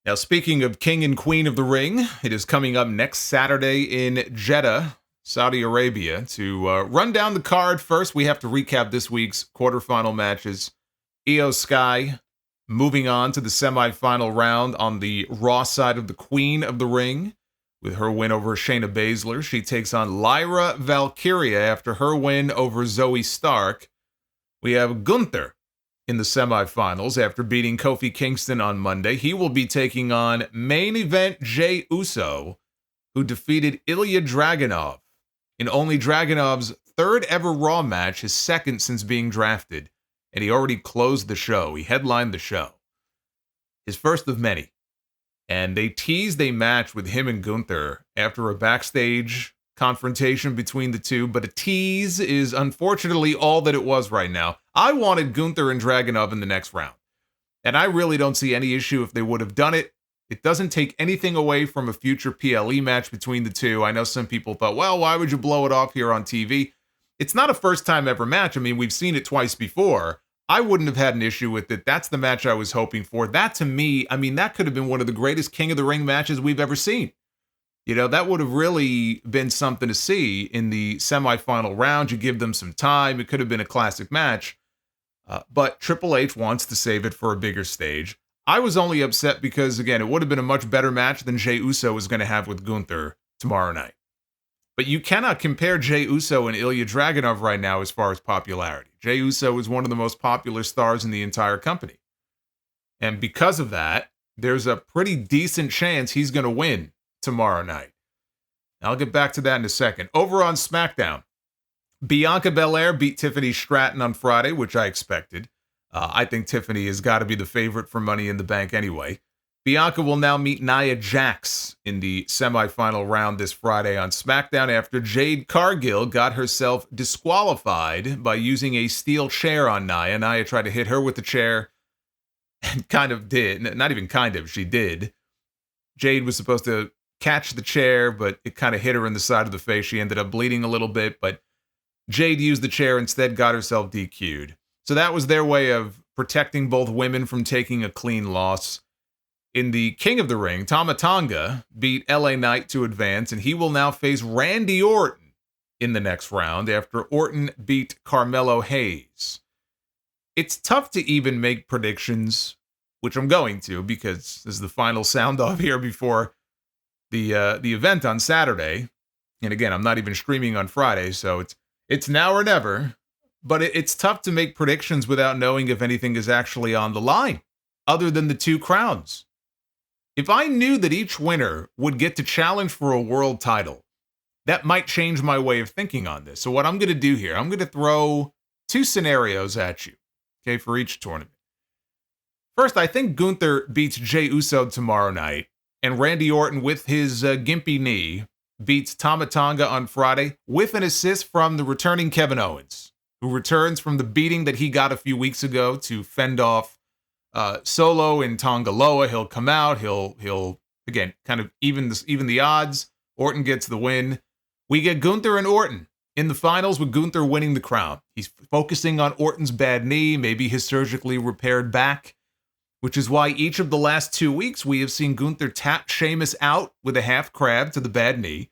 Now, speaking of King and Queen of the Ring, it is coming up next Saturday in Jeddah, Saudi Arabia. To run down the card, first we have to recap this week's quarterfinal matches. Io Sky moving on to the semifinal round on the Raw side of the Queen of the Ring. With her win over Shayna Baszler, she takes on Lyra Valkyria after her win over Zoe Stark. We have Gunther in the semifinals after beating Kofi Kingston on Monday. He will be taking on main event Jey Uso, who defeated Ilya Dragunov in only Dragunov's third ever Raw match, his second since being drafted, and he already closed the show. He headlined the show. His first of many. And they teased a match with him and Gunther after a backstage confrontation between the two, but a tease is unfortunately all that it was right now. I wanted Gunther and Dragunov in the next round, and I really don't see any issue if they would have done it. It doesn't take anything away from a future PLE match between the two. I know some people thought, well, why would you blow it off here on TV? It's not a first time ever match. I mean, we've seen it twice before. I wouldn't have had an issue with it. That's the match I was hoping for. That, to me, I mean, that could have been one of the greatest King of the Ring matches we've ever seen. You know, that would have really been something to see in the semifinal round. You give them some time. It could have been a classic match. But Triple H wants to save it for a bigger stage. I was only upset because, again, it would have been a much better match than Jey Uso was going to have with Gunther tomorrow night. But you cannot compare Jey Uso and Ilya Dragunov right now as far as popularity. Jey Uso is one of the most popular stars in the entire company. And because of that, there's a pretty decent chance he's going to win tomorrow night. I'll get back to that in a second. Over on SmackDown, Bianca Belair beat Tiffany Stratton on Friday, which I expected. I think Tiffany has got to be the favorite for Money in the Bank anyway. Bianca will now meet Nia Jax in the semifinal round this Friday on SmackDown after Jade Cargill got herself disqualified by using a steel chair on Nia. Nia tried to hit her with the chair and kind of did. Not even kind of, she did. Jade was supposed to catch the chair, but it kind of hit her in the side of the face. She ended up bleeding a little bit, but Jade used the chair instead, got herself DQ'd. So that was their way of protecting both women from taking a clean loss. In the King of the Ring, Tama Tonga beat LA Knight to advance, and he will now face Randy Orton in the next round after Orton beat Carmelo Hayes. It's tough to even make predictions, which I'm going to because this is the final sound-off here before the event on Saturday. And again, I'm not even streaming on Friday, so it's now or never. But it's tough to make predictions without knowing if anything is actually on the line, other than the two crowns. If I knew that each winner would get to challenge for a world title, that might change my way of thinking on this. So what I'm going to do here, I'm going to throw two scenarios at you, okay, for each tournament. First, I think Gunther beats Jey Uso tomorrow night, and Randy Orton, with his gimpy knee, beats Tama Tonga on Friday with an assist from the returning Kevin Owens, who returns from the beating that he got a few weeks ago to fend off Solo in Tongaloa. He'll come out. He'll again kind of even the odds. Orton gets the win. We get Gunther and Orton in the finals with Gunther winning the crown. He's focusing on Orton's bad knee, maybe his surgically repaired back, which is why each of the last 2 weeks we have seen Gunther tap Sheamus out with a half crab to the bad knee,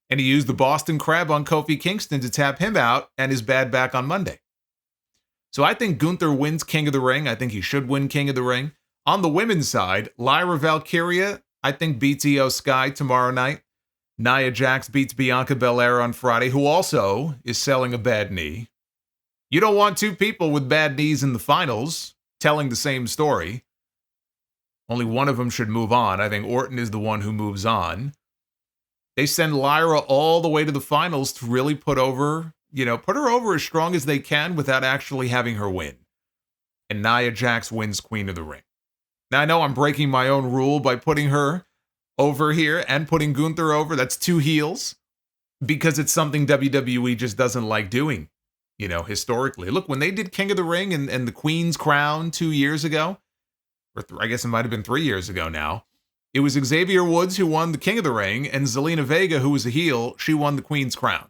and he used the Boston Crab on Kofi Kingston to tap him out and his bad back on Monday. So I think Gunther wins King of the Ring. I think he should win King of the Ring. On the women's side, Lyra Valkyria, I think, beats Io Sky tomorrow night. Nia Jax beats Bianca Belair on Friday, who also is selling a bad knee. You don't want two people with bad knees in the finals telling the same story. Only one of them should move on. I think Orton is the one who moves on. They send Lyra all the way to the finals to really put her over as strong as they can without actually having her win. And Nia Jax wins Queen of the Ring. Now, I know I'm breaking my own rule by putting her over here and putting Gunther over. That's two heels. Because it's something WWE just doesn't like doing, historically. Look, when they did King of the Ring and the Queen's Crown 2 years ago, or I guess it might have been 3 years ago now, it was Xavier Woods who won the King of the Ring, and Zelina Vega, who was a heel, she won the Queen's Crown.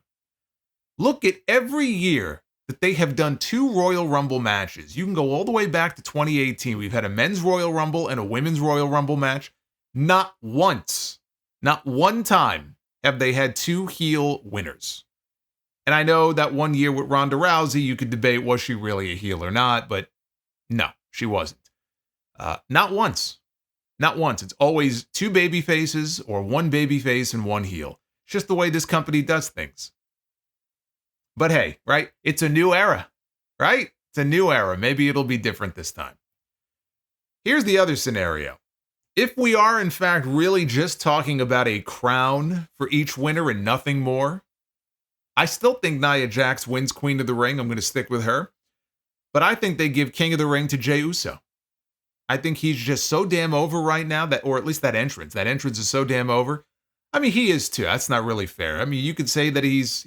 Look at every year that they have done 2 Royal Rumble matches. You can go all the way back to 2018. We've had a men's Royal Rumble and a women's Royal Rumble match. Not once, not one time have they had two heel winners. And I know that one year with Ronda Rousey, you could debate, was she really a heel or not? But no, she wasn't. Not once. Not once. It's always two baby faces or one baby face and one heel. It's just the way this company does things. But hey, right? It's a new era, right? It's a new era. Maybe it'll be different this time. Here's the other scenario. If we are, in fact, really just talking about a crown for each winner and nothing more, I still think Nia Jax wins Queen of the Ring. I'm going to stick with her. But I think they give King of the Ring to Jey Uso. I think he's just so damn over right now, that, or at least that entrance. That entrance is so damn over. I mean, he is too. That's not really fair. I mean, you could say that he's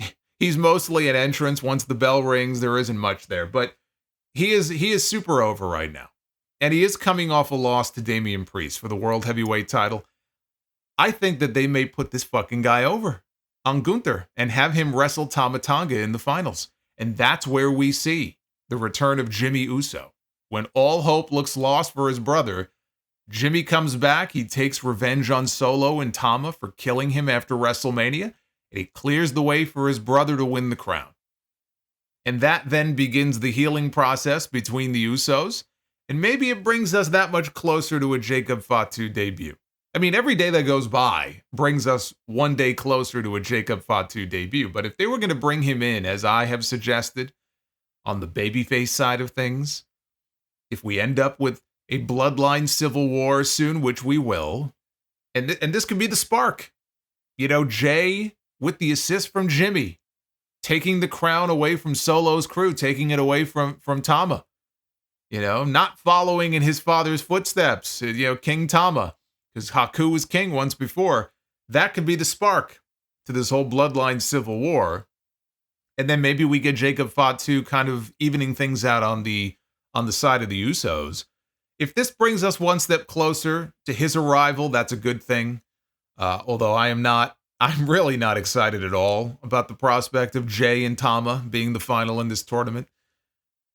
mostly an entrance. Once the bell rings, there isn't much there. But he is super over right now. And he is coming off a loss to Damian Priest for the World Heavyweight title. I think that they may put this fucking guy over on Gunther and have him wrestle Tama Tonga in the finals. And that's where we see the return of Jimmy Uso. When all hope looks lost for his brother, Jimmy comes back. He takes revenge on Solo and Tama for killing him after WrestleMania. And he clears the way for his brother to win the crown. And that then begins the healing process between the Usos. And maybe it brings us that much closer to a Jacob Fatu debut. I mean, every day that goes by brings us one day closer to a Jacob Fatu debut. But if they were going to bring him in, as I have suggested, on the babyface side of things, if we end up with a Bloodline Civil War soon, which we will, and this could be the spark. You know, Jay, with the assist from Jimmy, taking the crown away from Solo's crew, taking it away from Tama. You know, not following in his father's footsteps, you know, King Tama, because Haku was king once before. That could be the spark to this whole Bloodline Civil War. And then maybe we get Jacob Fatu kind of evening things out on the side of the Usos. If this brings us one step closer to his arrival, that's a good thing. Although I'm really not excited at all about the prospect of Jay and Tama being the final in this tournament.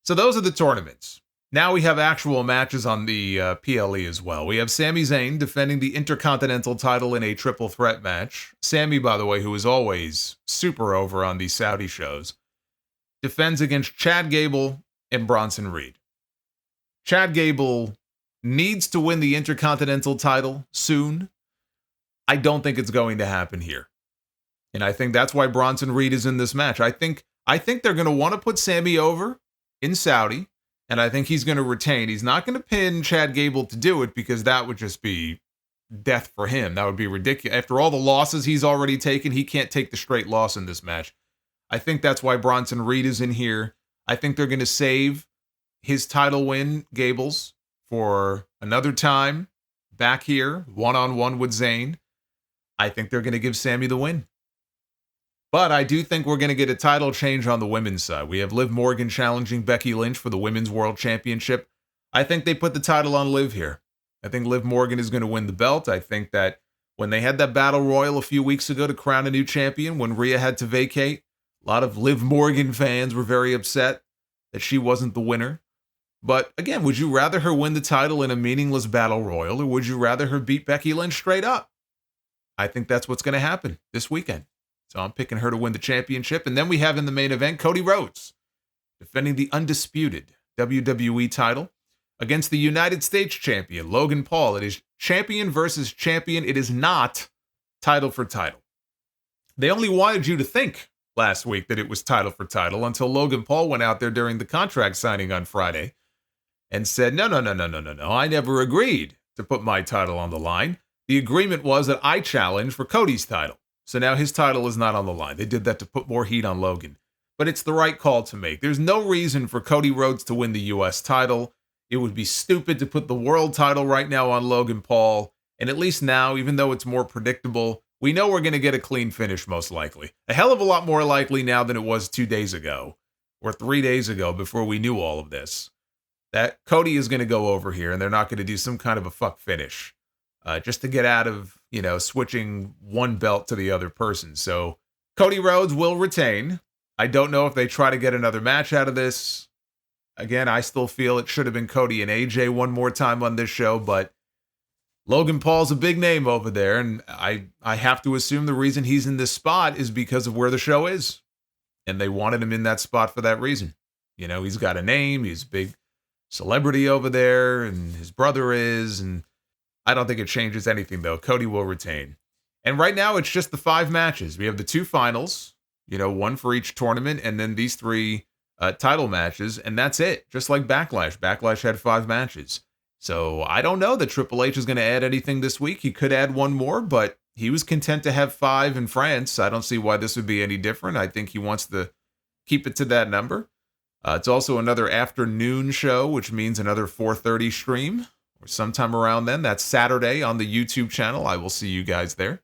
So those are the tournaments. Now we have actual matches on the PLE as well. We have Sami Zayn defending the Intercontinental title in a triple threat match. Sami, by the way, who is always super over on these Saudi shows, defends against Chad Gable and Bronson Reed. Chad Gable needs to win the Intercontinental title soon. I don't think it's going to happen here. And I think that's why Bronson Reed is in this match. I think they're going to want to put Sami over in Saudi. And I think he's going to retain. He's not going to pin Chad Gable to do it because that would just be death for him. That would be ridiculous. After all the losses he's already taken, he can't take the straight loss in this match. I think that's why Bronson Reed is in here. I think they're going to save his title win, Gable's, for another time back here, one-on-one with Zayn. I think they're going to give Sami the win. But I do think we're going to get a title change on the women's side. We have Liv Morgan challenging Becky Lynch for the Women's World Championship. I think they put the title on Liv here. I think Liv Morgan is going to win the belt. I think that when they had that battle royal a few weeks ago to crown a new champion, when Rhea had to vacate, a lot of Liv Morgan fans were very upset that she wasn't the winner. But again, would you rather her win the title in a meaningless battle royal, or would you rather her beat Becky Lynch straight up? I think that's what's going to happen this weekend. So I'm picking her to win the championship. And then we have in the main event, Cody Rhodes defending the undisputed WWE title against the United States champion, Logan Paul. It is champion versus champion. It is not title for title. They only wanted you to think last week that it was title for title until Logan Paul went out there during the contract signing on Friday and said, no, I never agreed to put my title on the line. The agreement was that I challenge for Cody's title. So now his title is not on the line. They did that to put more heat on Logan. But it's the right call to make. There's no reason for Cody Rhodes to win the U.S. title. It would be stupid to put the world title right now on Logan Paul. And at least now, even though it's more predictable, we know we're going to get a clean finish most likely. A hell of a lot more likely now than it was 2 days ago or 3 days ago before we knew all of this. That Cody is going to go over here and they're not going to do some kind of a fuck finish. Just to get out of, switching one belt to the other person. So Cody Rhodes will retain. I don't know if they try to get another match out of this. Again, I still feel it should have been Cody and AJ one more time on this show, but Logan Paul's a big name over there, and I have to assume the reason he's in this spot is because of where the show is. And they wanted him in that spot for that reason. You know, he's got a name, he's a big celebrity over there, and his brother is, and I don't think it changes anything, though. Cody will retain. And right now, it's just the 5 matches. We have the 2 finals, you know, 1 for each tournament, and then these 3 title matches, and that's it. Just like Backlash. Backlash had 5 matches. So I don't know that Triple H is going to add anything this week. He could add 1 more, but he was content to have 5 in France. I don't see why this would be any different. I think he wants to keep it to that number. It's also another afternoon show, which means another 4:30 stream or sometime around then. That's Saturday on the YouTube channel. I will see you guys there.